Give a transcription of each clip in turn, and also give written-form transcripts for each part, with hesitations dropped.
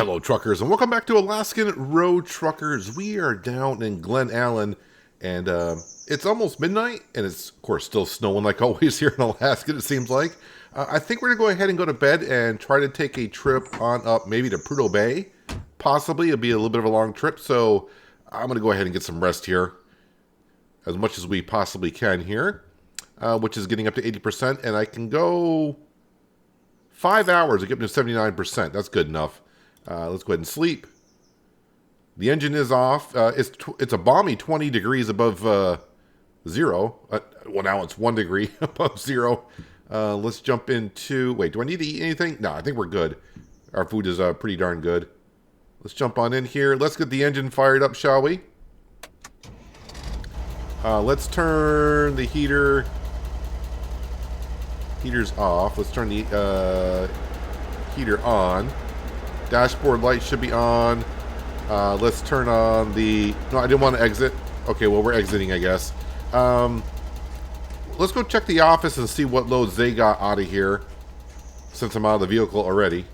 Hello, truckers, and welcome back to Alaskan Road Truckers. We are down in Glen Allen, and it's almost midnight, and it's, of course, still snowing like always here in Alaska, it seems like. I think we're going to go ahead and go to bed and try to take a trip on up maybe to Prudhoe Bay. Possibly. It'll be a little bit of a long trip, so I'm going to go ahead and get some rest here as much as we possibly can here, which is getting up to 80%, and I can go 5 hours to get to 79%. That's good enough. Let's go ahead and sleep. The engine is off. It's a balmy 20 degrees above zero. Well, now it's 1 degree above zero. Let's jump into... Wait, do I need to eat anything? No, I think we're good. Our food is pretty darn good. Let's jump on in here. Let's get the engine fired up, shall we? Let's turn the heater... Heater's off. Let's turn the heater on. Dashboard light should be on. Let's turn on the... No, I didn't want to exit. Okay, well, we're exiting, I guess. Let's go check the office and see what loads they got out of here, since I'm out of the vehicle already.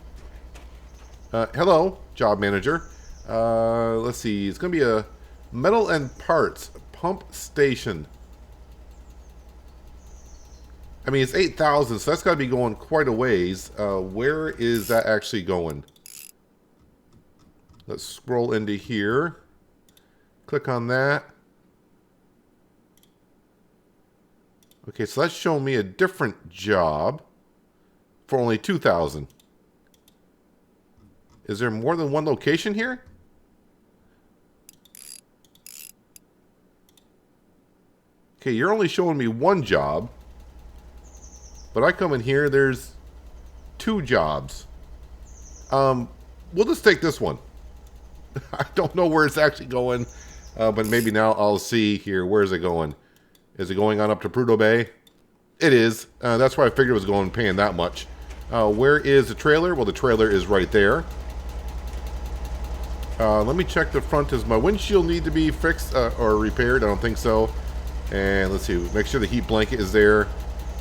Hello, job manager. Let's see. It's going to be a metal and parts pump station. I mean, it's 8,000, so that's got to be going quite a ways. Where is that actually going? Let's scroll into here. Click on that. Okay, so that's showing me a different job for only 2,000. Is there more than one location here? Okay, you're only showing me one job. But I come in here, there's 2 jobs. We'll just take this one. I don't know where it's actually going, but maybe now I'll see here. Where is it going? Is it going on up to Prudhoe Bay? It is. That's why I figured it was going paying that much. Where is the trailer? Well, the trailer is right there. Let me check the front. Does my windshield need to be fixed or repaired? I don't think so. And let's see. Make sure the heat blanket is there.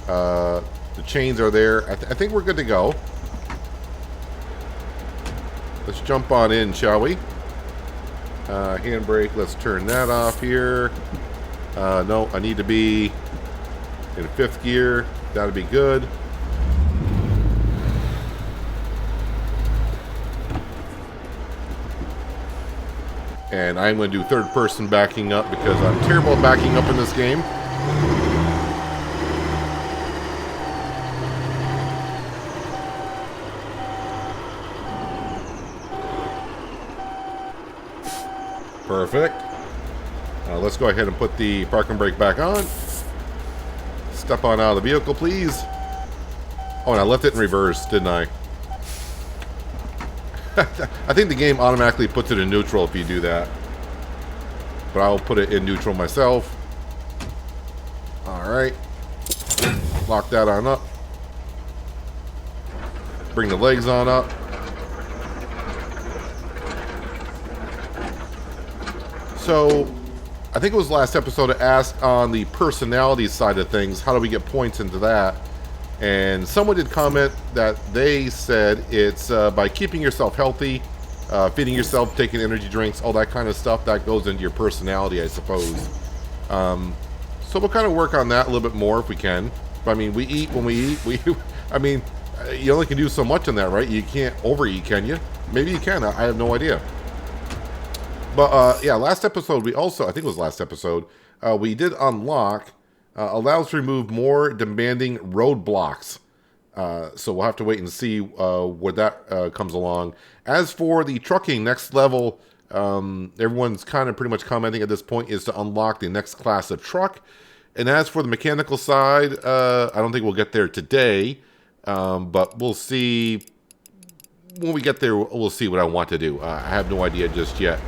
The chains are there. I think we're good to go. Let's jump on in, shall we? Handbrake, let's turn that off here. No, I need to be in 5th gear. That'll be good. And I'm going to do 3rd person backing up because I'm terrible at backing up in this game. Perfect. Let's go ahead and put the parking brake back on. Step on out of the vehicle, please. Oh, and I left it in reverse, didn't I? I think the game automatically puts it in neutral if you do that. But I'll put it in neutral myself. Alright. Lock that on up. Bring the legs on up. So, I think it was last episode I asked on the personality side of things, how do we get points into that? And someone did comment that they said it's by keeping yourself healthy, feeding yourself, taking energy drinks, all that kind of stuff, that goes into your personality, I suppose. So we'll kind of work on that a little bit more if we can. But, I mean, we eat when we eat. I mean, you only can do so much on that, right? You can't overeat, can you? Maybe you can. I have no idea. But, yeah, last episode, we also, I think it was last episode, we did unlock, allows to remove more demanding roadblocks. So we'll have to wait and see where that comes along. As for the trucking next level, everyone's kind of pretty much commenting at this point is to unlock the next class of truck. And as for the mechanical side, I don't think we'll get there today, but we'll see. When we get there, we'll see what I want to do. I have no idea just yet.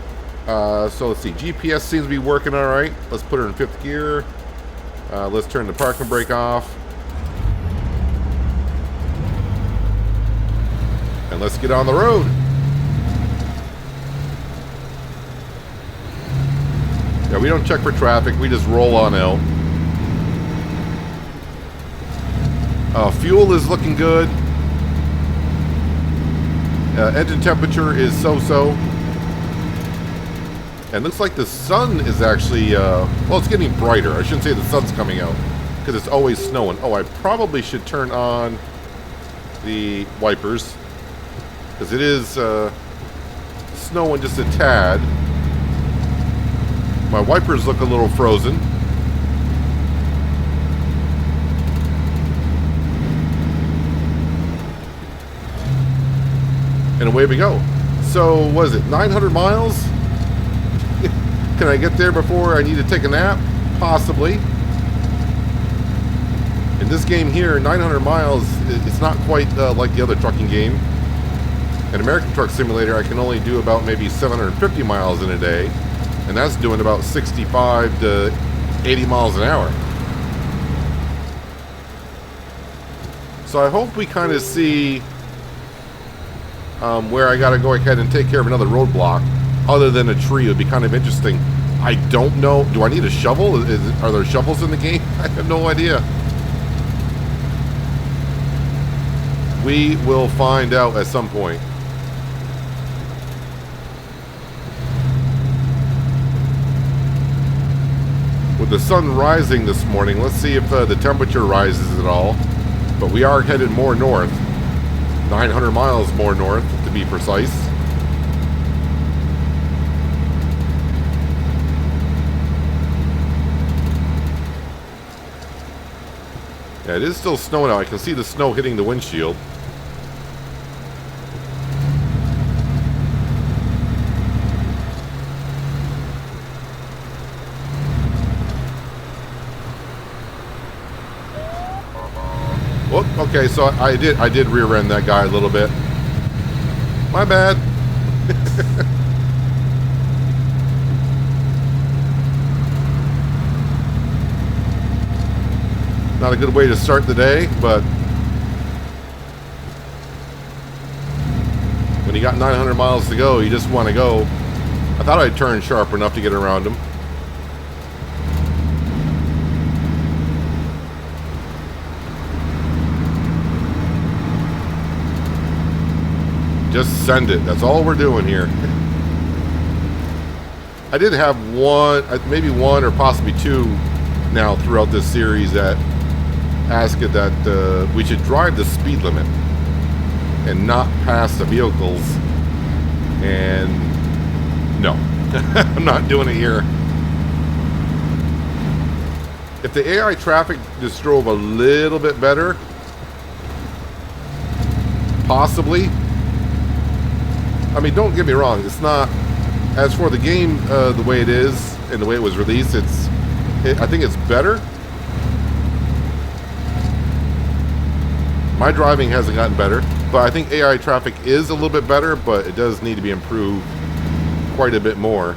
So let's see. GPS seems to be working all right. Let's put her in 5th gear. Let's turn the parking brake off. And let's get on the road. Yeah, we don't check for traffic. We just roll on out. Fuel is looking good. Engine temperature is so-so. And looks like the sun is actually, well, it's getting brighter. I shouldn't say the sun's coming out, because it's always snowing. Oh, I probably should turn on the wipers, because it is snowing just a tad. My wipers look a little frozen. And away we go. So, what is it, 900 miles? Can I get there before I need to take a nap? Possibly. In this game here, 900 miles, it's not quite like the other trucking game. In American Truck Simulator, I can only do about maybe 750 miles in a day. And that's doing about 65 to 80 miles an hour. So I hope we kind of see where I got to go ahead and take care of another roadblock. Other than a tree, it would be kind of interesting. I don't know. Do I need a shovel? Are there shovels in the game? I have no idea. We will find out at some point. With the sun rising this morning, let's see if the temperature rises at all. But we are headed more north. 900 miles more north, to be precise. Yeah, it is still snowing out. I can see the snow hitting the windshield. Oh, okay, so I did rear end that guy a little bit. My bad. Not a good way to start the day, but when you got 900 miles to go, you just want to go. I thought I'd turn sharp enough to get around him. Just send it. That's all we're doing here. I did have one, maybe one or possibly two now throughout this series that ask it that we should drive the speed limit and not pass the vehicles. And no, I'm not doing it here. If the AI traffic just drove a little bit better, possibly. I mean, don't get me wrong, it's not, as for the game the way it is and the way it was released, I think it's better. My driving hasn't gotten better, but I think AI traffic is a little bit better, but it does need to be improved quite a bit more.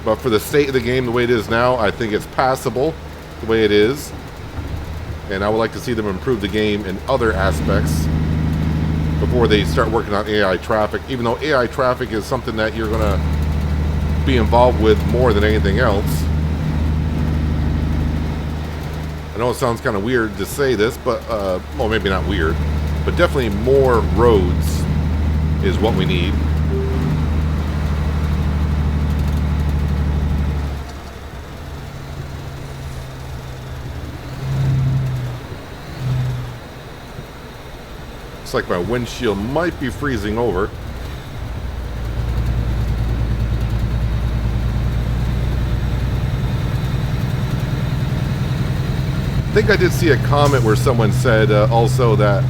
But for the state of the game the way it is now, I think it's passable the way it is. And I would like to see them improve the game in other aspects before they start working on AI traffic, even though AI traffic is something that you're going to be involved with more than anything else. I know it sounds kind of weird to say this, but, well, maybe not weird, but definitely more roads is what we need. Looks like my windshield might be freezing over. I think I did see a comment where someone said also that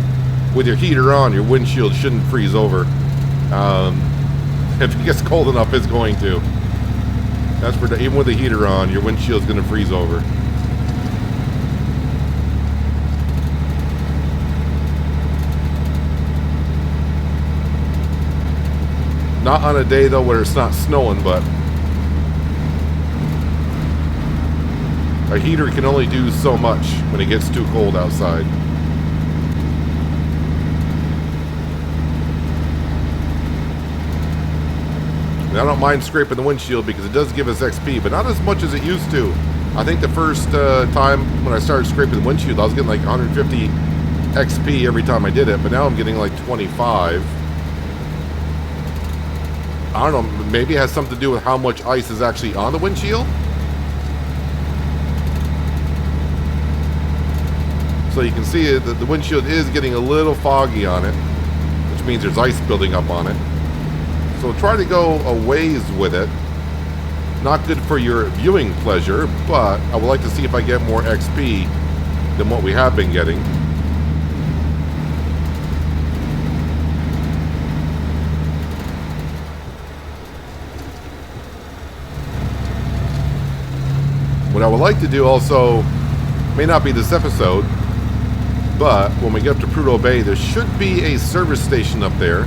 with your heater on, your windshield shouldn't freeze over. If it gets cold enough, it's going to. That's for even with the heater on, your windshield's going to freeze over. Not on a day though where it's not snowing, but a heater can only do so much when it gets too cold outside. And I don't mind scraping the windshield because it does give us XP, but not as much as it used to. I think the first time when I started scraping the windshield, I was getting like 150 XP every time I did it, but now I'm getting like 25. I don't know, maybe it has something to do with how much ice is actually on the windshield. So you can see that the windshield is getting a little foggy on it, which means there's ice building up on it. So try to go a ways with it. Not good for your viewing pleasure, but I would like to see if I get more XP than what we have been getting. What I would like to do also, may not be this episode, but when we get up to Prudhoe Bay, there should be a service station up there.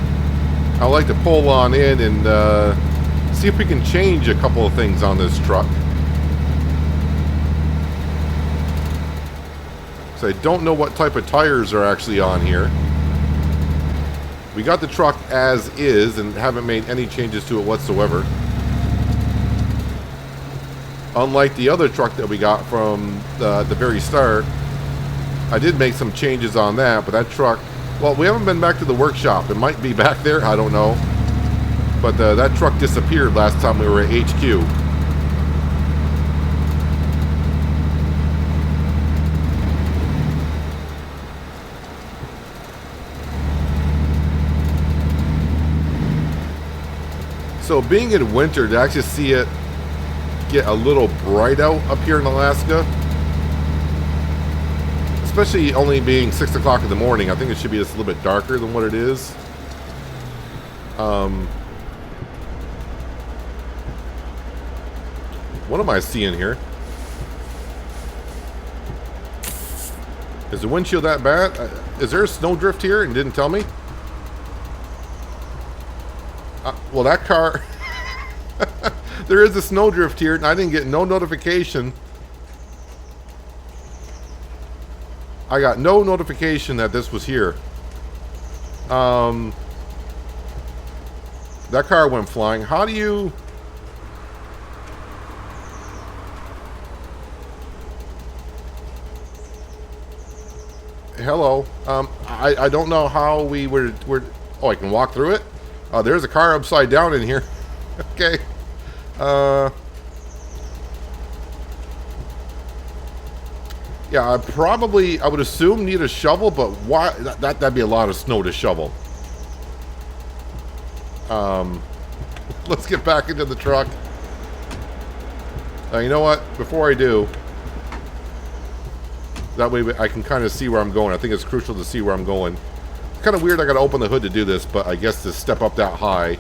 I'd like to pull on in and see if we can change a couple of things on this truck. So I don't know what type of tires are actually on here. We got the truck as is and haven't made any changes to it whatsoever. Unlike the other truck that we got from the very start, I did make some changes on that, but that truck, well, we haven't been back to the workshop. It might be back there, I don't know. But that truck disappeared last time we were at HQ. So being in winter, to actually see it get a little bright out up here in Alaska, especially only being 6 o'clock in the morning, I think it should be just a little bit darker than what it is. What am I seeing here? Is the windshield that bad? Is there a snowdrift here and didn't tell me? Well, that car... There is a snowdrift here, and I didn't get no notification. I got no notification that this was here. That car went flying. How do you... Hello. I don't know how we were... Oh, I can walk through it? Oh, there's a car upside down in here. Okay. Yeah, I would assume need a shovel, but why? That'd be a lot of snow to shovel. Let's get back into the truck. You know what? Before I do, that way I can kind of see where I'm going. I think it's crucial to see where I'm going. It's kind of weird I got to open the hood to do this, but I guess to step up that high.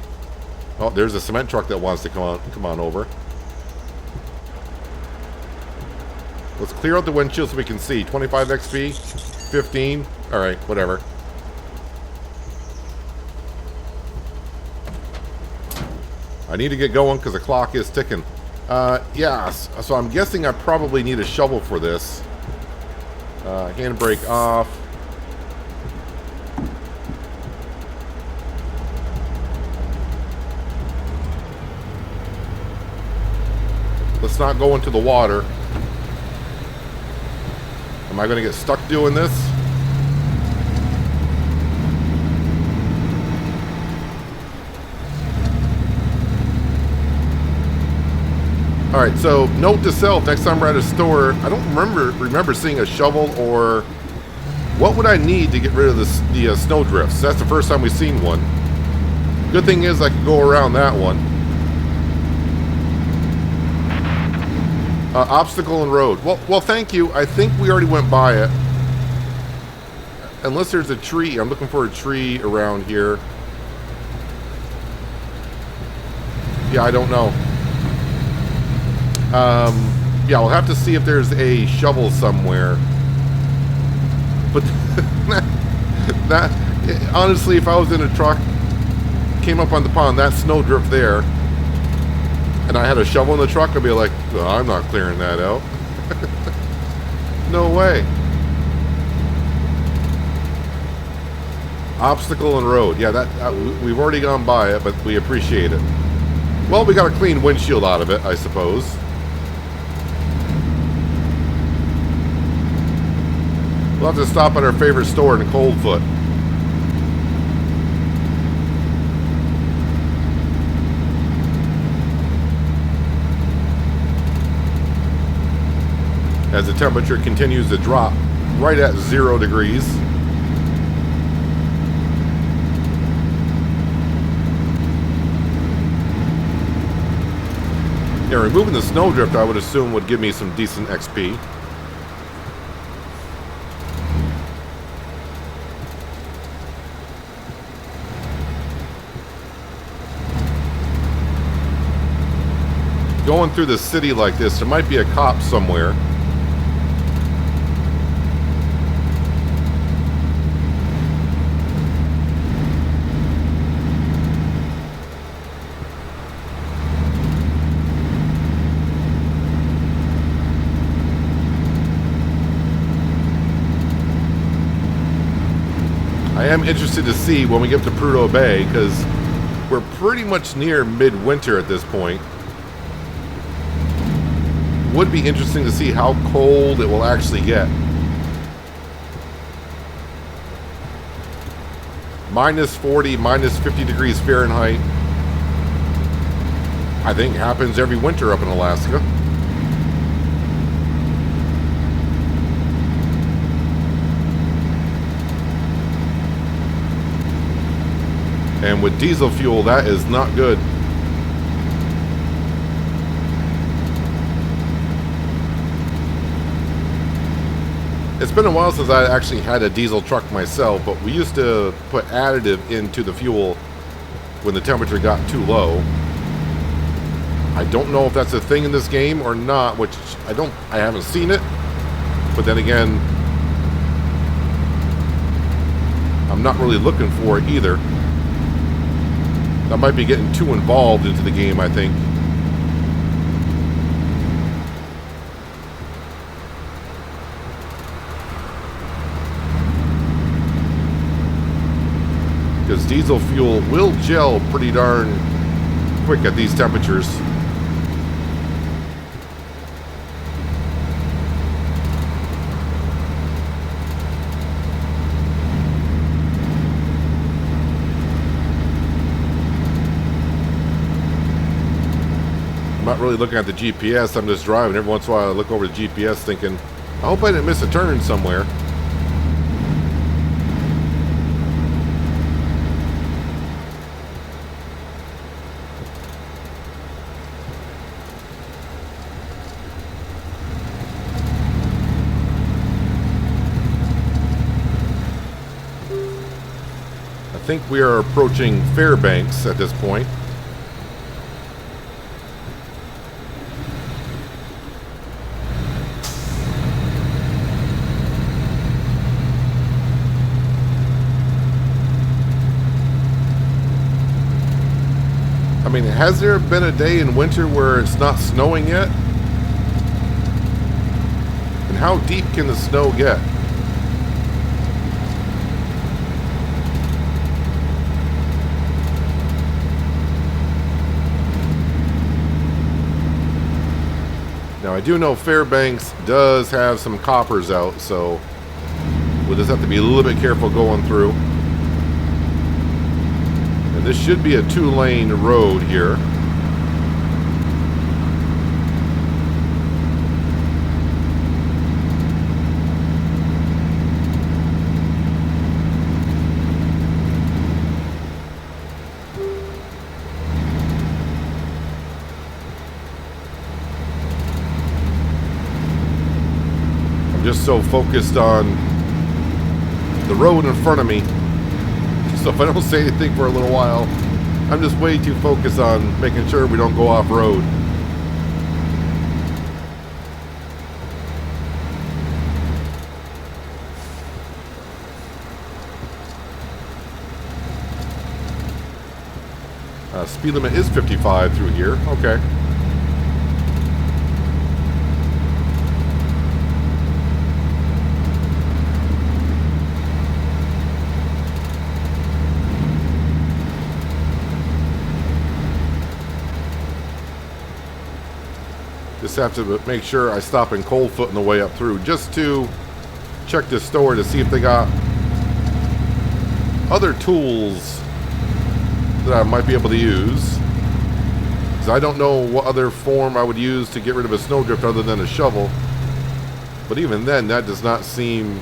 Oh, there's a cement truck that wants to come on over. Let's clear out the windshield so we can see. 25 XP, 15. All right, whatever. I need to get going because the clock is ticking. Yeah, so I'm guessing I probably need a shovel for this. Handbrake off. Let's not go into the water. Am I going to get stuck doing this? Alright, so note to self, next time we're at a store, I don't remember seeing a shovel or... What would I need to get rid of the snow drifts? That's the first time we've seen one. Good thing is I can go around that one. Obstacle and road. Well, thank you. I think we already went by it. Unless there's a tree. I'm looking for a tree around here. Yeah, I don't know. Yeah, we'll have to see if there's a shovel somewhere. But honestly, if I was in a truck, came up on the pond, that snowdrift there, and I had a shovel in the truck, I'd be like, well, I'm not clearing that out. No way. Obstacle and road. Yeah, we've already gone by it, but we appreciate it. Well, we got a clean windshield out of it, I suppose. We'll have to stop at our favorite store in Coldfoot. As the temperature continues to drop right at 0 degrees. Yeah, removing the snowdrift I would assume would give me some decent XP. Going through the city like this, there might be a cop somewhere. I am interested to see when we get to Prudhoe Bay, because we're pretty much near midwinter at this point. Would be interesting to see how cold it will actually get. Minus 40, minus 50 degrees Fahrenheit. I think happens every winter up in Alaska. And with diesel fuel, that is not good. It's been a while since I actually had a diesel truck myself, but we used to put additive into the fuel when the temperature got too low. I don't know if that's a thing in this game or not, which I haven't seen it. But then again, I'm not really looking for it either. That might be getting too involved into the game, I think. Because diesel fuel will gel pretty darn quick at these temperatures. I'm not really looking at the GPS, I'm just driving. Every once in a while I look over the GPS thinking, I hope I didn't miss a turn somewhere. I think we are approaching Fairbanks at this point. I mean, has there been a day in winter where it's not snowing yet? And how deep can the snow get? Now, I do know Fairbanks does have some coppers out, so we'll just have to be a little bit careful going through. And this should be a 2-lane road here. Just so focused on the road in front of me, so if I don't say anything for a little while, I'm just way too focused on making sure we don't go off road. Speed limit is 55 through here. Okay. Just have to make sure I stop in Coldfoot on the way up through, just to check this store to see if they got other tools that I might be able to use. Because I don't know what other form I would use to get rid of a snowdrift other than a shovel. But even then, that does not seem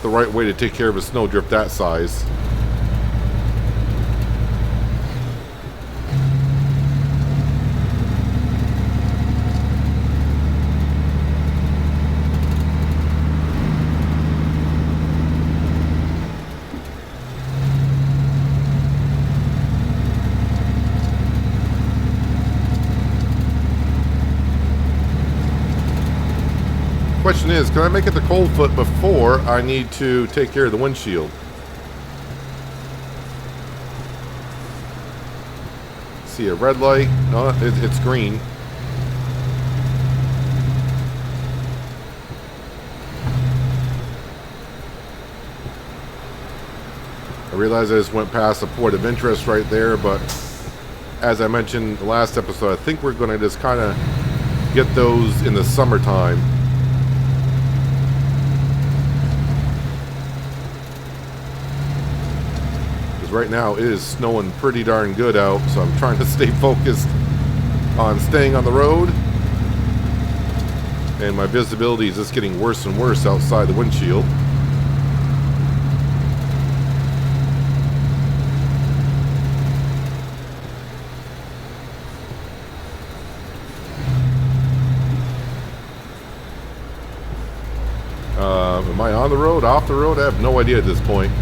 the right way to take care of a snowdrift that size. Question is, can I make it to Coldfoot before I need to take care of the windshield? See a red light? No, it's green. I realize I just went past a point of interest right there, but as I mentioned the last episode, I think we're going to just kind of get those in the summertime. Right now it is snowing pretty darn good out, so I'm trying to stay focused on staying on the road, and my visibility is just getting worse and worse outside the windshield. Am I on the road, off the road? I have no idea at this point.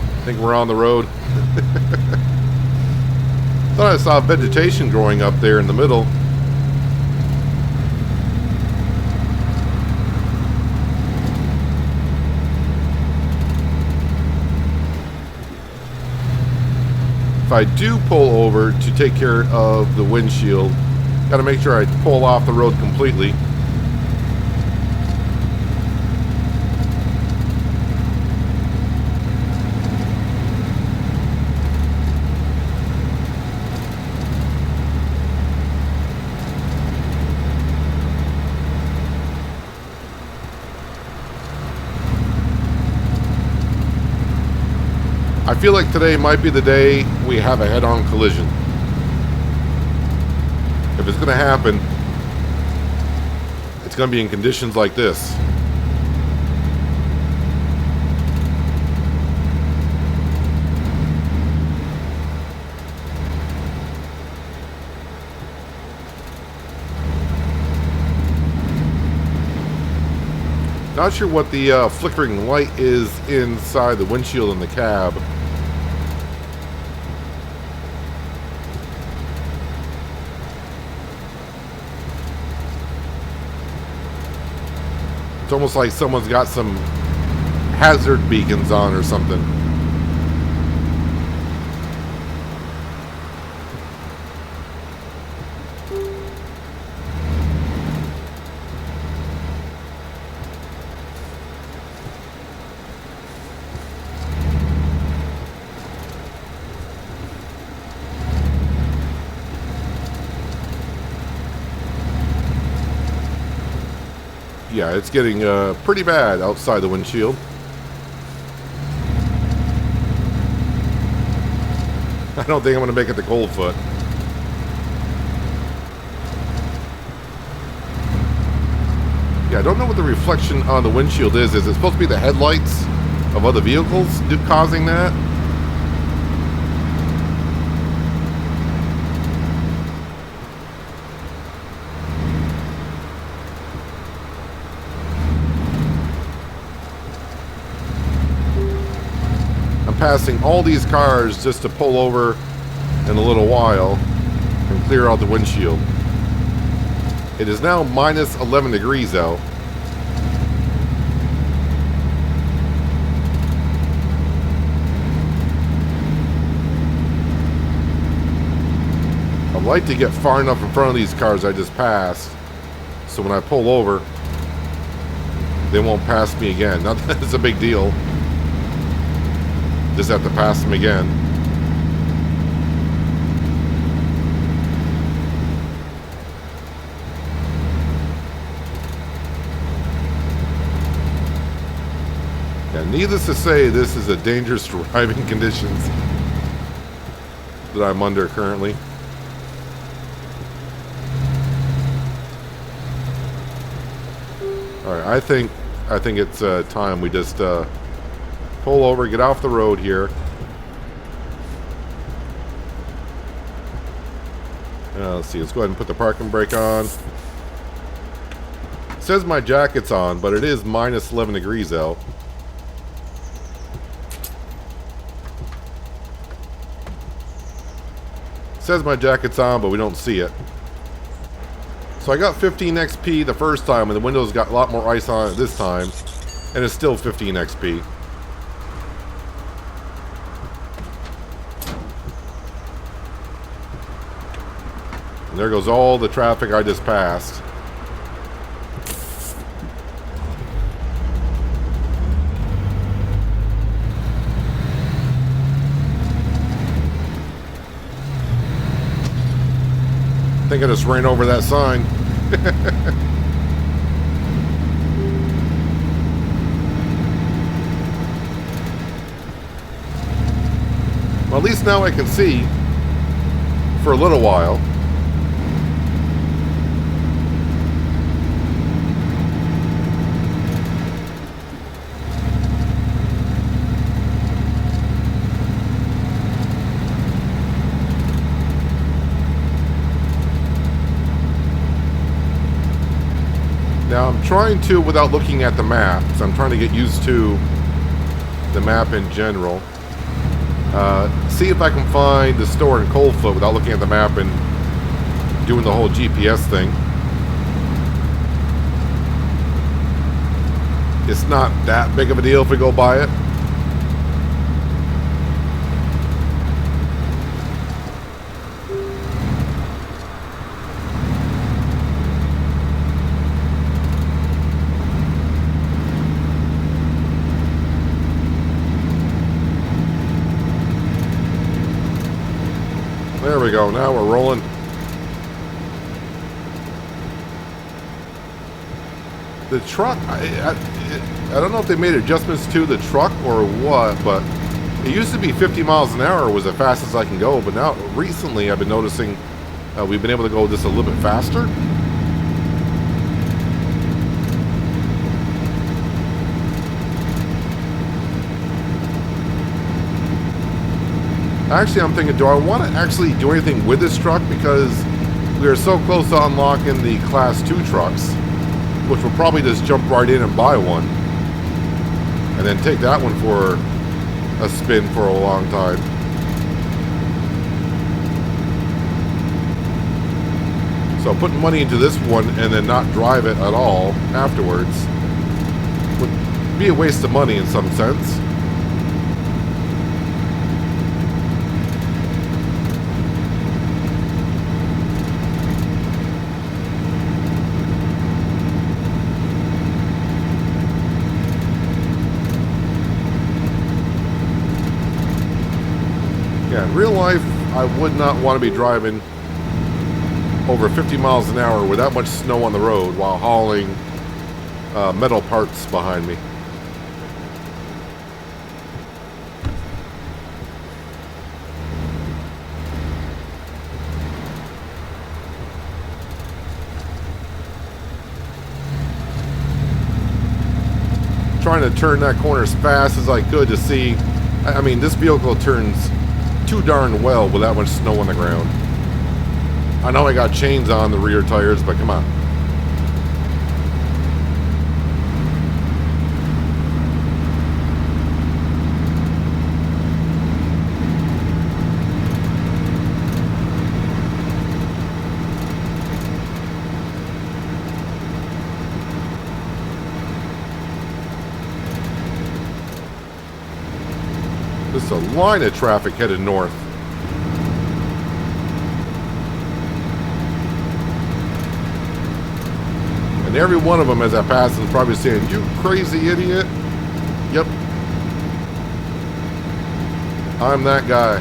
I think we're on the road. Thought I saw vegetation growing up there in the middle. If I do pull over to take care of the windshield, got to make sure I pull off the road completely. I feel like today might be the day we have a head-on collision. If it's going to happen, it's going to be in conditions like this. Not sure what the flickering light is inside the windshield in the cab. It's almost like someone's got some hazard beacons on or something. Yeah, it's getting pretty bad outside the windshield. I don't think I'm going to make it to Coldfoot. Yeah, I don't know what the reflection on the windshield is. Is it supposed to be the headlights of other vehicles causing that? Passing all these cars just to pull over in a little while and clear out the windshield. It is now minus 11 degrees out. I'd like to get far enough in front of these cars I just passed so when I pull over they won't pass me again. Not that it's a big deal. Just have to pass them again. Needless to say, this is a dangerous driving conditions that I'm under currently. Alright, I think it's time we just pull over, get off the road here. Let's see, let's go ahead and put the parking brake on. It says my jacket's on, but it is minus 11 degrees out. It says my jacket's on, but we don't see it. So I got 15 XP the first time, and the windows got a lot more ice on it this time, and it's still 15 XP. And there goes all the traffic I just passed. I think I just ran over that sign. Well, at least now I can see for a little while. Now I'm trying to, without looking at the map, because I'm trying to get used to the map in general, see if I can find the store in Coldfoot without looking at the map and doing the whole GPS thing. It's not that big of a deal if we go by it. There we go, now we're rolling. The truck, I don't know if they made adjustments to the truck or what, but it used to be 50 miles an hour was the fastest I can go, but now recently I've been noticing we've been able to go just a little bit faster. Actually, I'm thinking, do I want to actually do anything with this truck? Because we are so close to unlocking the Class 2 trucks, which will probably just jump right in and buy one. And then take that one for a spin for a long time. So putting money into this one and then not drive it at all afterwards would be a waste of money in some sense. In real life, I would not want to be driving over 50 miles an hour with that much snow on the road while hauling metal parts behind me. Trying to turn that corner as fast as I could to see. I mean, this vehicle turns too darn well with that much snow on the ground. I know I got chains on the rear tires, but come on. Just a line of traffic headed north. And every one of them as I pass is probably saying, "You crazy idiot." Yep. I'm that guy.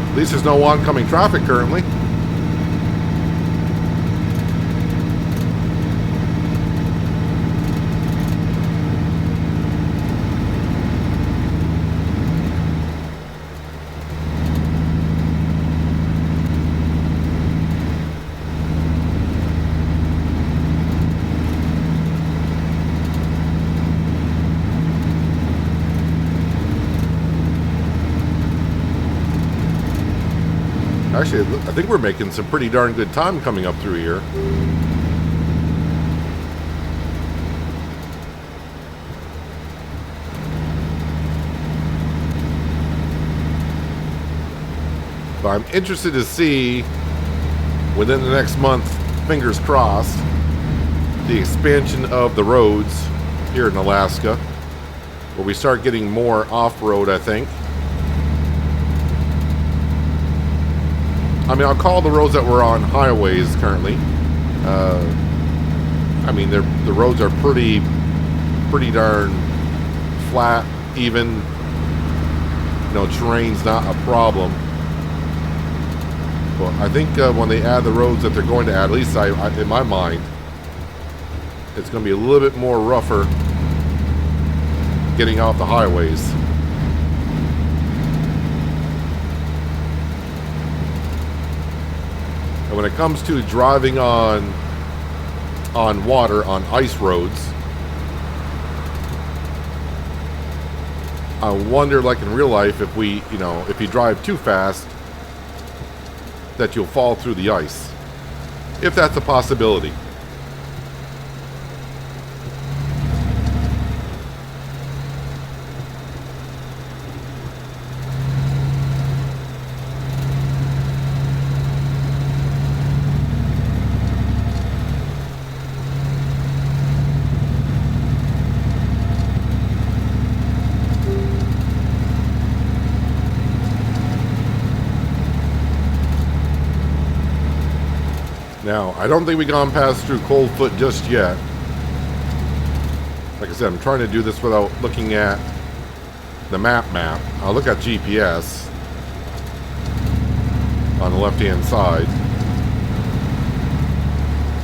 At least there's no oncoming traffic currently. Actually, I think we're making some pretty darn good time coming up through here. But I'm interested to see, within the next month, fingers crossed, the expansion of the roads here in Alaska, where we start getting more off-road, I think. I mean, I'll call the roads that we're on highways currently. I mean, the roads are pretty darn flat, even. You know, terrain's not a problem. But I think when they add the roads that they're going to add, at least in my mind, it's going to be a little bit more rougher getting off the highways. And when it comes to driving on water, on ice roads, I wonder, like in real life, if if you drive too fast, that you'll fall through the ice. If that's a possibility. Now, I don't think we've gone past through Coldfoot just yet. Like I said, I'm trying to do this without looking at the map. I'll look at GPS on the left-hand side.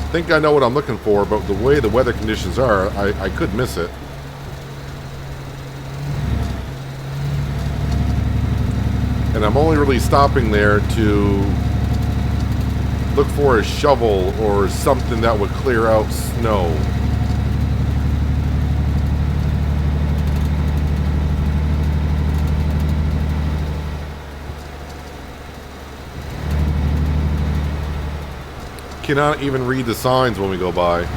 I think I know what I'm looking for, but the way the weather conditions are, I could miss it. And I'm only really stopping there to look for a shovel or something that would clear out snow. Cannot even read the signs when we go by.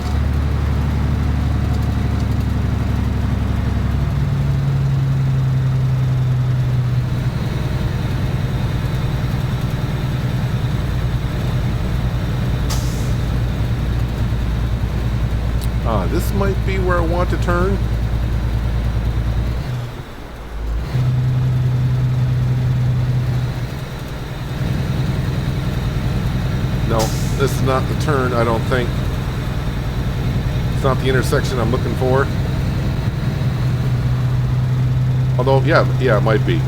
This might be where I want to turn. No, this is not the turn, I don't think. It's not the intersection I'm looking for. Although, yeah, it might be.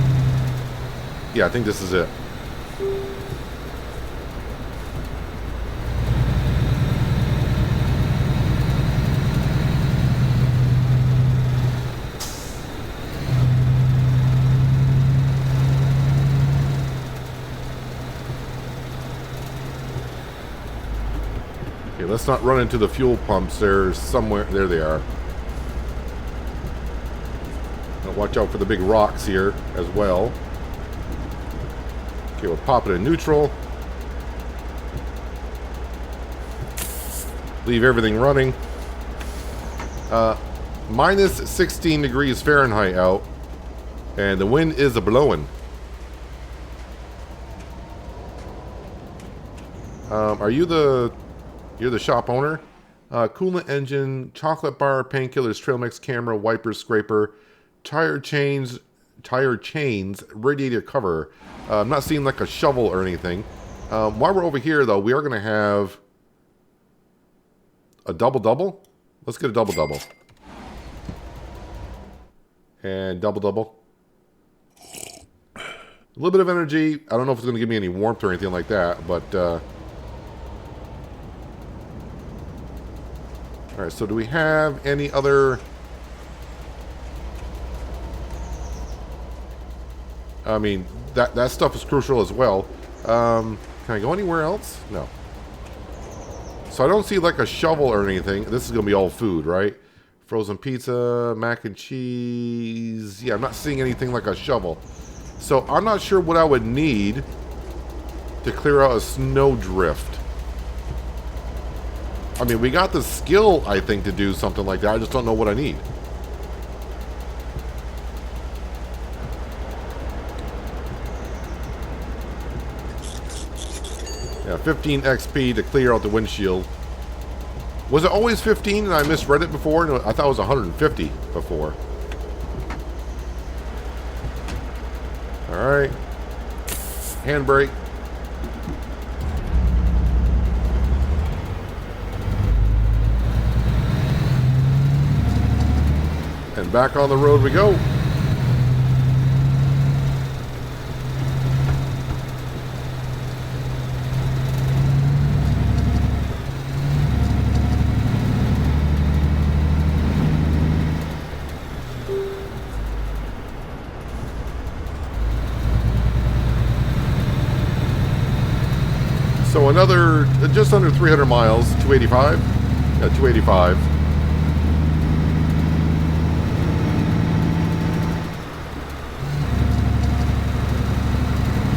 Yeah, I think this is it. Let's not run into the fuel pumps. They're somewhere. There they are. Now watch out for the big rocks here as well. Okay, we'll pop it in neutral. Leave everything running. Minus 16 degrees Fahrenheit out. And the wind is a-blowing. You're the shop owner. Coolant engine, chocolate bar, painkillers, trail mix, camera, wiper, scraper, tire chains, radiator cover. I'm not seeing like a shovel or anything. While we're over here, though, we are going to have a double-double. Let's get a double-double. And double-double. A little bit of energy. I don't know if it's going to give me any warmth or anything like that, but... Alright, so do we have any other... I mean, that stuff is crucial as well. Can I go anywhere else? No. So I don't see like a shovel or anything. This is going to be all food, right? Frozen pizza, mac and cheese. Yeah, I'm not seeing anything like a shovel. So I'm not sure what I would need to clear out a snowdrift. I mean, we got the skill, I think, to do something like that. I just don't know what I need. Yeah, 15 XP to clear out the windshield. Was it always 15 and I misread it before? No, I thought it was 150 before. Alright. Handbrake. And back on the road we go. So another, just under 300 miles, 285? Yeah, 285.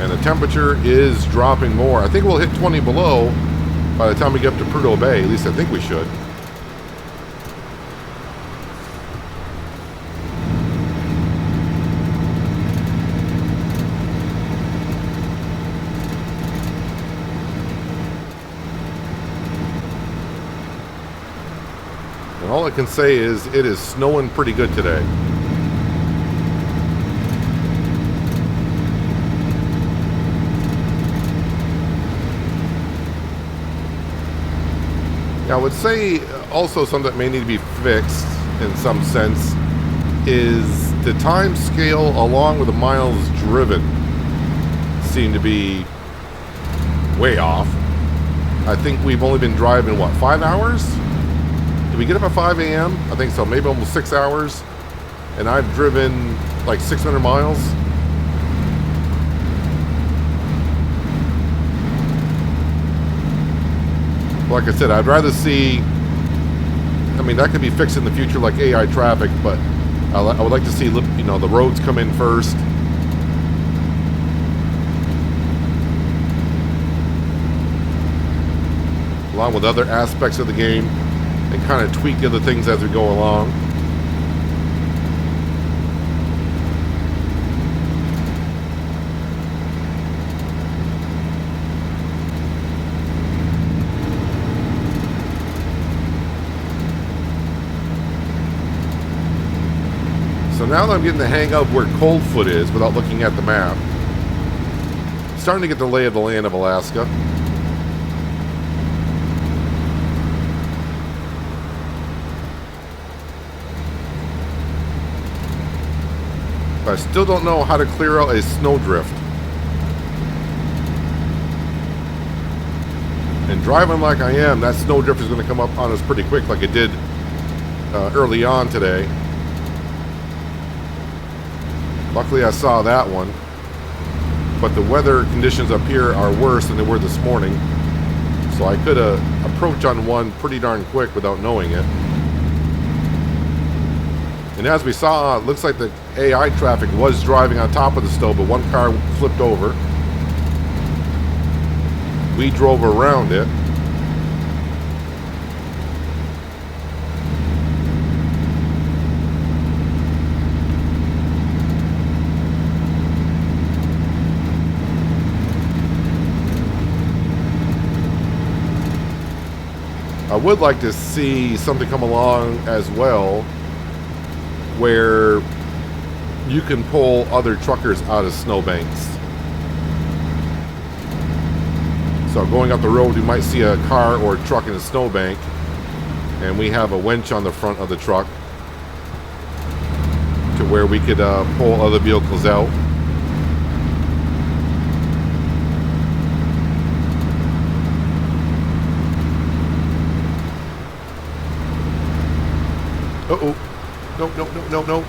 And the temperature is dropping more. I think we'll hit 20 below by the time we get up to Prudhoe Bay. At least I think we should. And all I can say is it is snowing pretty good today. I would say also something that may need to be fixed in some sense is the time scale along with the miles driven seem to be way off. I think we've only been driving, what, 5 hours? Did we get up at 5 a.m.? I think so, maybe almost 6 hours. And I've driven like 600 miles. Like I said, I'd rather see, I mean, that could be fixed in the future like AI traffic, but I would like to see, you know, the roads come in first. Along with other aspects of the game, and kind of tweak the other things as we go along. So now that I'm getting the hang of where Coldfoot is without looking at the map, starting to get the lay of the land of Alaska. But I still don't know how to clear out a snowdrift. And driving like I am, that snowdrift is going to come up on us pretty quick like it did early on today. Luckily I saw that one, but the weather conditions up here are worse than they were this morning, so I could approach on one pretty darn quick without knowing it. And as we saw, it looks like the AI traffic was driving on top of the snow, but one car flipped over. We drove around it. I would like to see something come along as well where you can pull other truckers out of snowbanks. So going up the road, you might see a car or a truck in a snowbank, and we have a winch on the front of the truck to where we could pull other vehicles out. Uh-oh. No.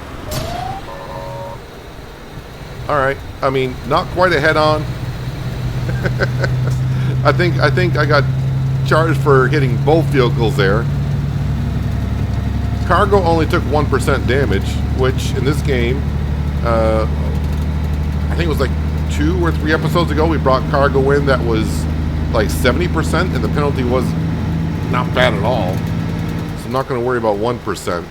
Alright. I mean, not quite a head-on. I think I got charged for hitting both vehicles there. Cargo only took 1% damage, which in this game, I think it was like 2 or 3 episodes ago, we brought cargo in that was like 70%, and the penalty was not bad at all. So I'm not going to worry about 1%.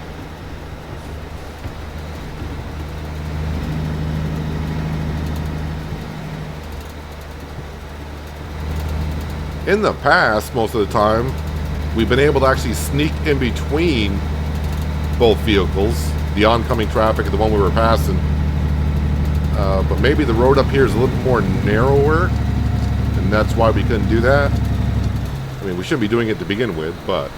In the past, most of the time, we've been able to actually sneak in between both vehicles, the oncoming traffic and the one we were passing. But maybe the road up here is a little more narrower, and that's why we couldn't do that. I mean, we shouldn't be doing it to begin with, but...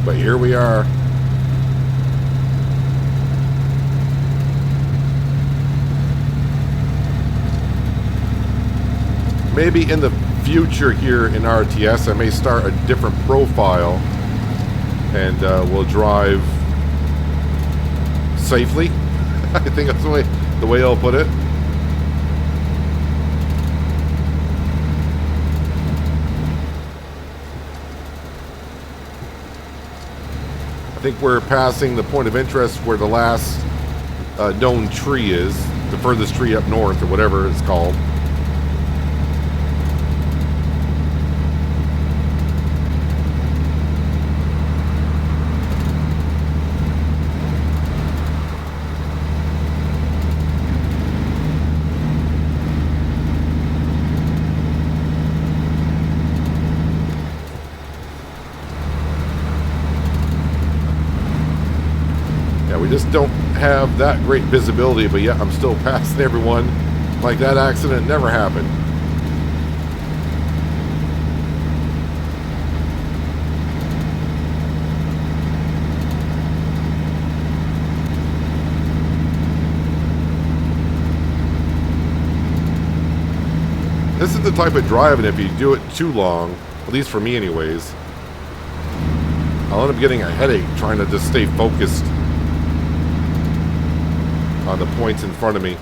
But here we are. Maybe in the future here in RTS, I may start a different profile, and we'll drive safely. I think that's the way I'll put it. I think we're passing the point of interest where the last known tree is, the furthest tree up north, or whatever it's called. We just don't have that great visibility, but yet I'm still passing everyone like that accident never happened. This is the type of driving, if you do it too long, at least for me anyways, I'll end up getting a headache trying to just stay focused on the points in front of me.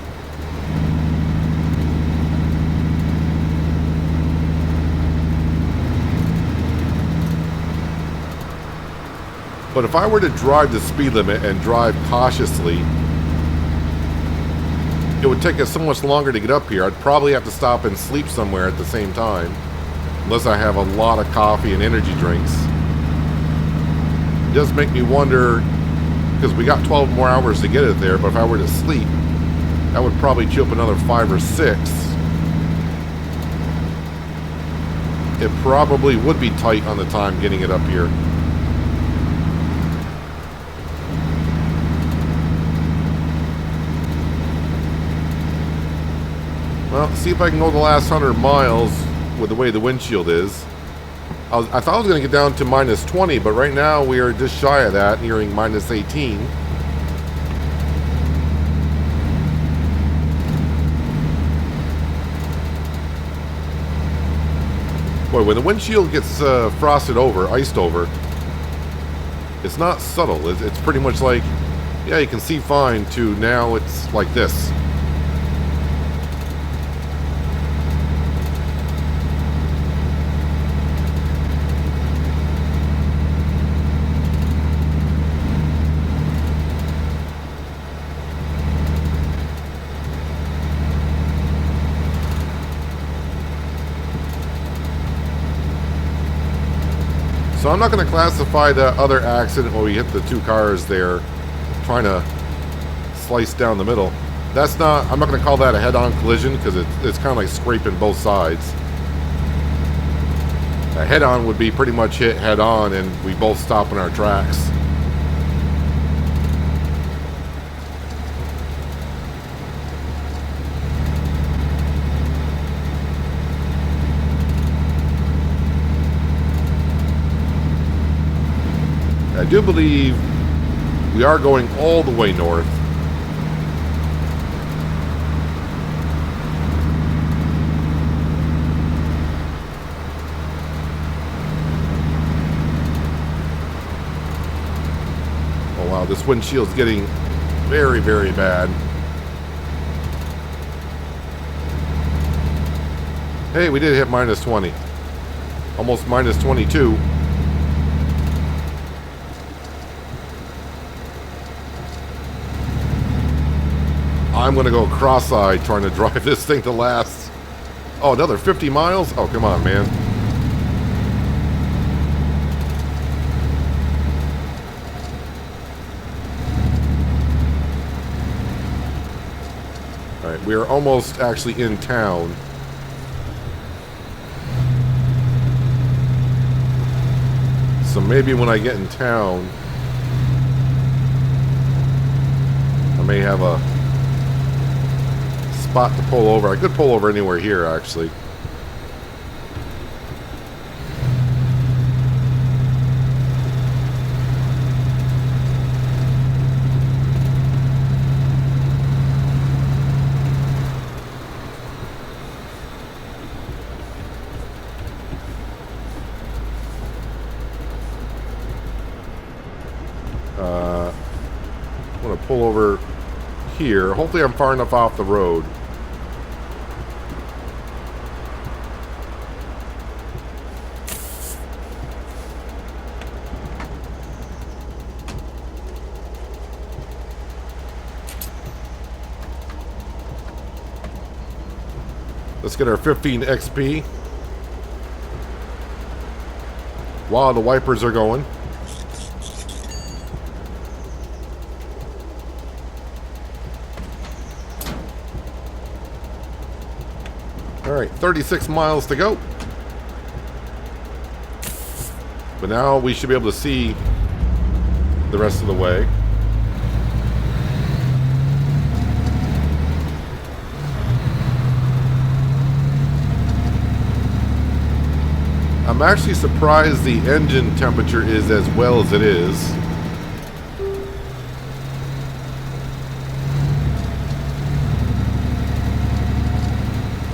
But if I were to drive the speed limit and drive cautiously, it would take us so much longer to get up here. I'd probably have to stop and sleep somewhere at the same time, unless I have a lot of coffee and energy drinks. It does make me wonder, because we got 12 more hours to get it there, but if I were to sleep, that would probably chew up another 5 or 6. It probably would be tight on the time getting it up here. Well, see if I can go the last 100 miles with the way the windshield is. I thought I was going to get down to minus 20, but right now we are just shy of that, nearing minus 18. Boy, when the windshield gets frosted over, iced over, it's not subtle. It's pretty much like, yeah, you can see fine, to now it's like this. So I'm not going to classify the other accident where we hit the 2 cars there, trying to slice down the middle. That's not, I'm not going to call that a head-on collision, because it's kind of like scraping both sides. A head-on would be pretty much hit head-on and we both stop in our tracks. I do believe we are going all the way north. Oh wow, this windshield's getting very, very bad. Hey, we did hit minus 20. Almost minus 22. I'm going to go cross-eyed trying to drive this thing to last. Oh, another 50 miles? Oh, come on, man. All right, we are almost actually in town. So maybe when I get in town, I may have a spot to pull over. I could pull over anywhere here, actually. I'm going to pull over here. Hopefully I'm far enough off the road. Let's get our 15 XP while the wipers are going. All right, 36 miles to go. But now we should be able to see the rest of the way. I'm actually surprised the engine temperature is as well as it is.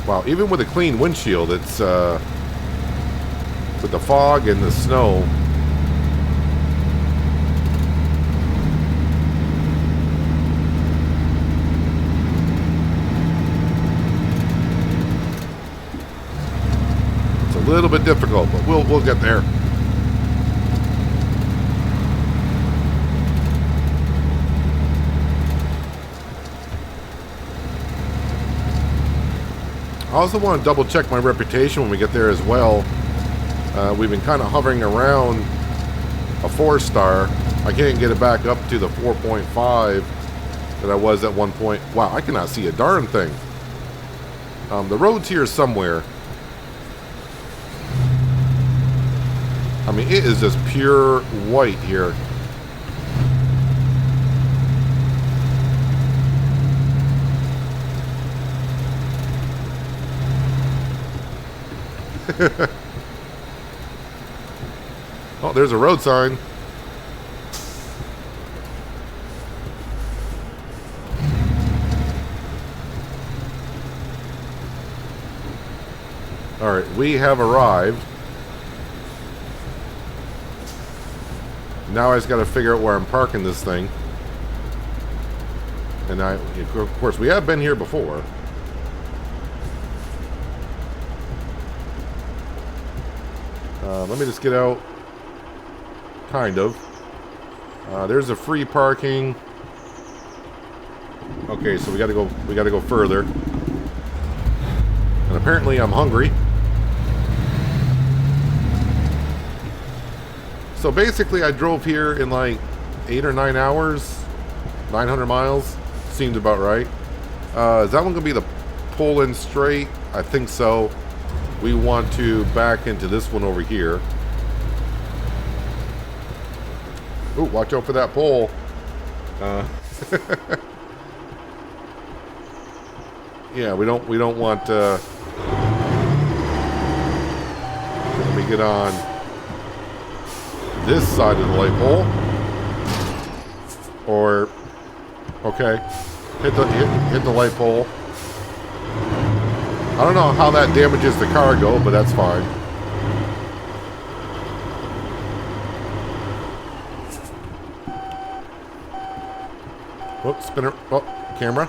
Wow, even with a clean windshield, it's with the fog and the snow. It's a little bit difficult, but we'll get there. I also want to double check my reputation when we get there as well. We've been kind of hovering around a 4-star. I can't get it back up to the 4.5 that I was at one point. Wow, I cannot see a darn thing. The road's here somewhere. I mean, it is just pure white here. Oh, there's a road sign. All right, we have arrived. Now I just got to figure out where I'm parking this thing. And of course, we have been here before. Let me just get out. Kind of. There's a free parking. Okay, so we gotta go further. And apparently I'm hungry. So basically I drove here in like 8 or 9 hours. 900 miles. Seemed about right. Is that one gonna be the pull-in straight? I think so. We want to back into this one over here. Ooh, watch out for that pole. Yeah, we don't want. Let me get on this side of the light pole. Or, okay, hit the light pole. I don't know how that damages the cargo, but that's fine. Whoops, spin. Oh, camera.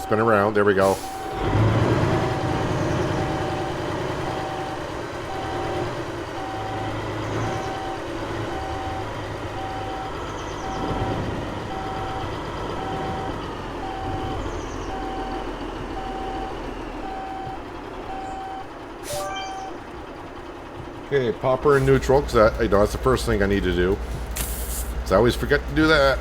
Spin around. There we go. Okay, pop her in neutral, because that's the first thing I need to do. Because I always forget to do that.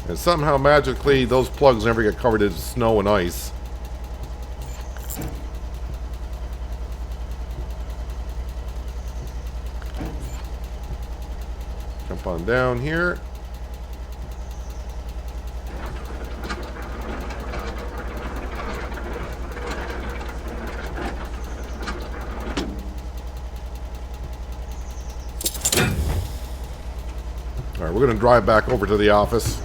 And somehow, magically, those plugs never get covered in snow and ice. Jump on down here. Alright, we're going to drive back over to the office.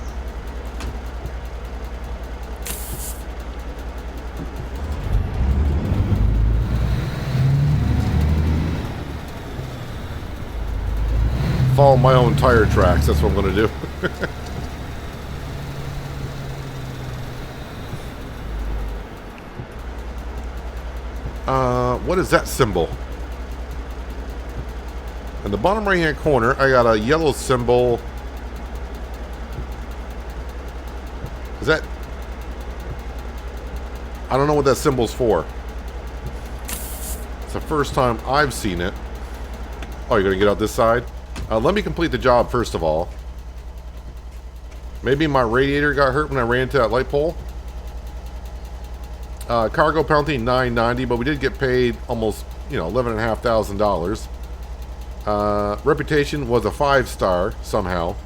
Follow my own tire tracks. That's what I'm going to do. What is that symbol? In the bottom right hand corner, I got a yellow symbol. Is that... I don't know what that symbol's for. It's the first time I've seen it. Oh, you're going to get out this side? Let me complete the job first of all. Maybe my radiator got hurt when I ran into that light pole. Cargo penalty $9.90, but we did get paid almost, $11,500. Reputation was a 5-star somehow. All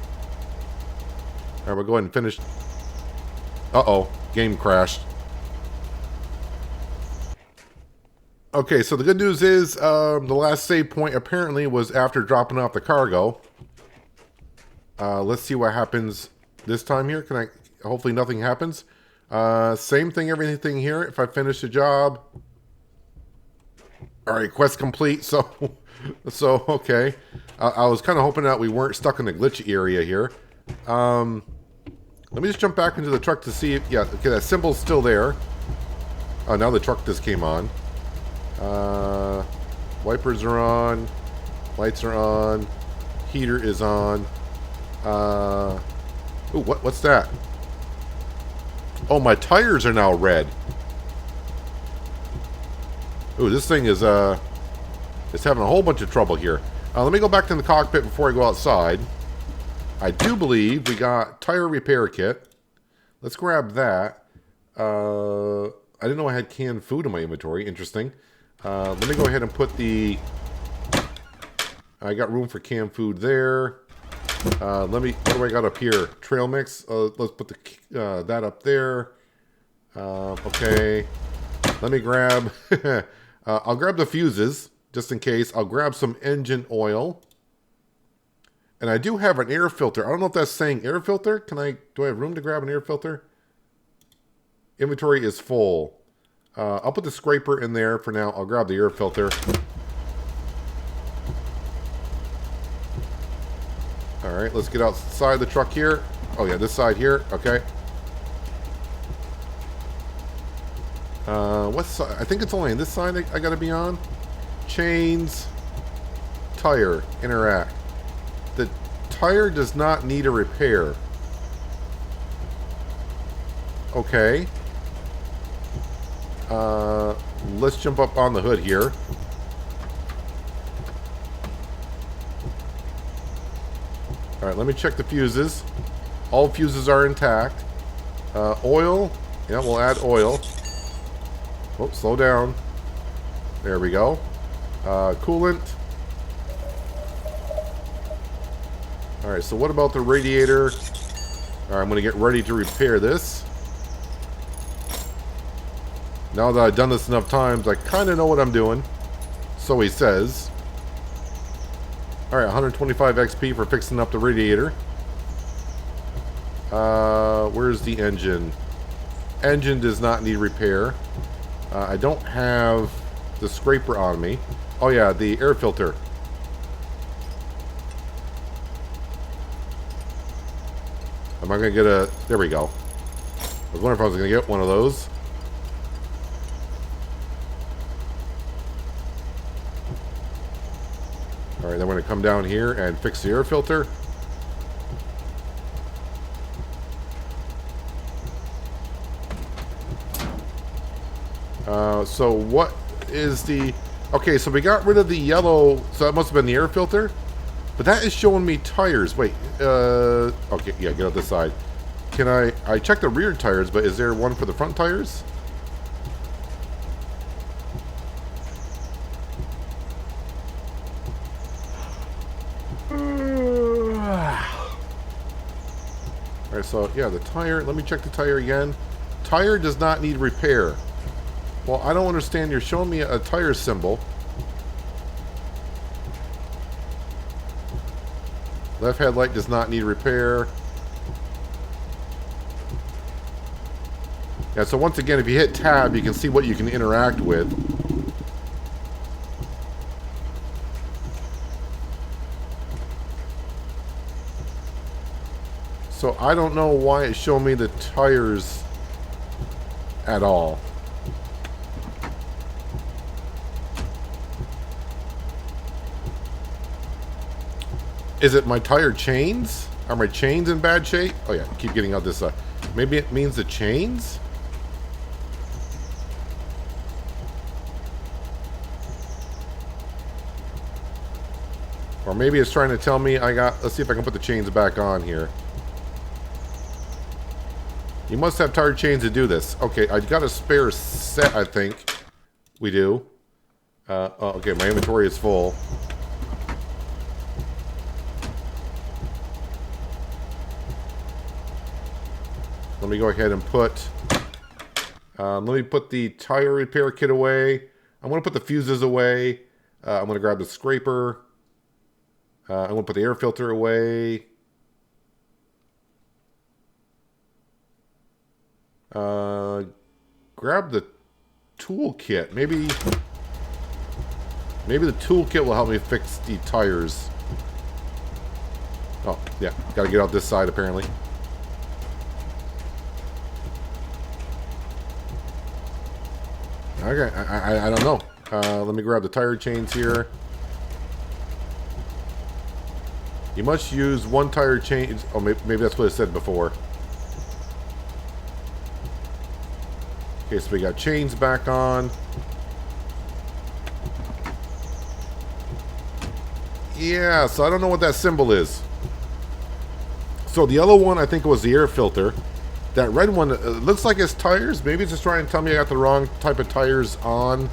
right, we'll go ahead and finish. Uh-oh, game crashed. Okay, so the good news is the last save point apparently was after dropping off the cargo. Let's see what happens this time here. Hopefully nothing happens. Same thing, everything here. If I finish the job. Alright, quest complete. So okay. I was kind of hoping that we weren't stuck in the glitch area here. Let me just jump back into the truck to see if... Yeah, okay, that symbol's still there. Oh, now the truck just came on. Wipers are on. Lights are on. Heater is on. Ooh, what's that? Oh, my tires are now red. Ooh, this thing is it's having a whole bunch of trouble here. Let me go back to the cockpit before I go outside. I do believe we got tire repair kit. Let's grab that. I didn't know I had canned food in my inventory. Interesting. Let me go ahead and put the... I got room for canned food there. What do I got up here? Trail mix. Let's put that up there. Okay. Let me grab... I'll grab the fuses, just in case. I'll grab some engine oil. And I do have an air filter. I don't know if that's saying air filter. Do I have room to grab an air filter? Inventory is full. I'll put the scraper in there for now. I'll grab the air filter. Alright, let's get outside the truck here. Oh yeah, this side here. Okay. What side? I think it's only on this side I gotta be on. Chains. Tire. Interact. The tire does not need a repair. Okay. Let's jump up on the hood here. Alright, let me check the fuses. All fuses are intact. Oil. Yeah, we'll add oil. Oh, slow down. There we go. Coolant. Alright, so what about the radiator? Alright, I'm going to get ready to repair this. Now that I've done this enough times, I kind of know what I'm doing. So he says. Alright, 125 XP for fixing up the radiator. Where's the engine? Engine does not need repair. I don't have the scraper on me. Oh yeah, the air filter. Am I going to get a... There we go. I was wondering if I was going to get one of those. Alright, then we're going to come down here and fix the air filter. So what is the... Okay, so we got rid of the yellow, so that must have been the air filter. But that is showing me tires. Wait, okay, yeah, get out this side. Can I checked the rear tires, but is there one for the front tires? Alright, so yeah, the tire, let me check the tire again. Tire does not need repair. Well, I don't understand. You're showing me a tire symbol. Left headlight does not need repair. Yeah, so once again, if you hit tab, you can see what you can interact with. So I don't know why it's showing me the tires at all. Is it my tire chains? Are my chains in bad shape? Oh yeah, keep getting out this side. Maybe it means the chains? Or maybe it's trying to tell me I got... Let's see if I can put the chains back on here. You must have tire chains to do this. Okay, I got a spare set, I think. We do. Oh, okay, my inventory is full. Let me go ahead and put... let me put the tire repair kit away. I'm going to put the fuses away. I'm going to grab the scraper. I'm going to put the air filter away. Grab the toolkit. Maybe the toolkit will help me fix the tires. Oh, yeah. Got to get out this side, apparently. Okay, I don't know. Let me grab the tire chains here. You must use one tire chain. Oh, maybe that's what it said before. Okay, so we got chains back on. Yeah, so I don't know what that symbol is. So the yellow one, I think it was the air filter. That red one, it looks like it's tires. Maybe it's just trying to tell me I got the wrong type of tires on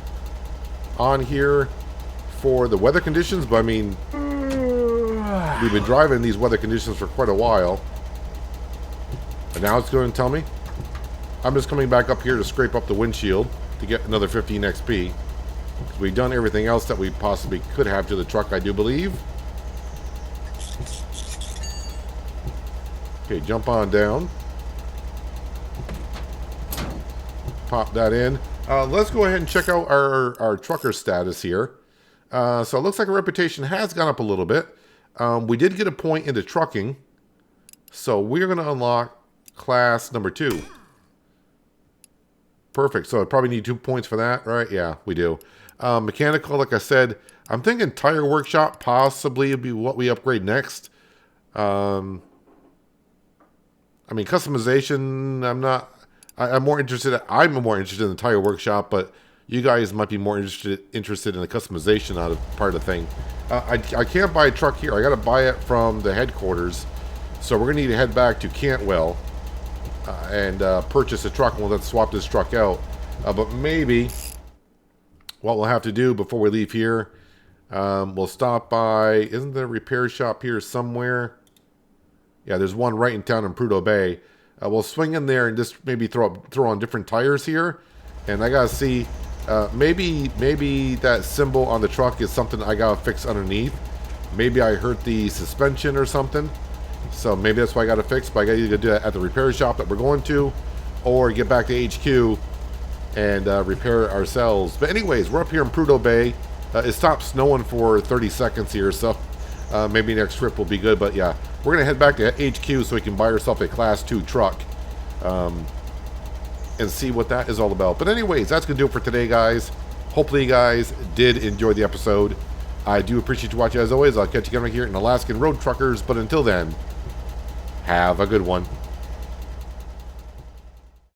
here for the weather conditions. But I mean, we've been driving these weather conditions for quite a while. And now it's going to tell me. I'm just coming back up here to scrape up the windshield to get another 15 XP. We've done everything else that we possibly could have to the truck, I do believe. Okay, jump on down. Pop that in. Let's go ahead and check out our trucker status here. So it looks like our reputation has gone up a little bit. We did get a point into trucking. So we're going to unlock class number 2. Perfect. So I probably need 2 points for that, right? Yeah, we do. Mechanical, like I said, I'm thinking tire workshop possibly would be what we upgrade next. I mean, customization, I'm more interested in the tire workshop, but you guys might be more interested in the customization out of part of the thing. I can't buy a truck here. I got to buy it from the headquarters. So we're going to need to head back to Cantwell and purchase a truck, and we'll have to swap this truck out. But maybe what we'll have to do before we leave here, we'll stop by... Isn't there a repair shop here somewhere? Yeah, there's one right in town in Prudhoe Bay. We'll swing in there and just maybe throw on different tires here. And I gotta see, maybe that symbol on the truck is something I gotta fix underneath. Maybe I hurt the suspension or something. So maybe that's why I gotta fix. But I gotta either do that at the repair shop that we're going to, or get back to HQ and repair it ourselves. But anyways, we're up here in Prudhoe Bay. It stopped snowing for 30 seconds here, so maybe next trip will be good. But yeah, we're going to head back to HQ so we can buy ourselves a Class 2 truck and see what that is all about. But anyways, that's going to do it for today, guys. Hopefully you guys did enjoy the episode. I do appreciate you watching as always. I'll catch you again right here in Alaskan Road Truckers. But until then, have a good one.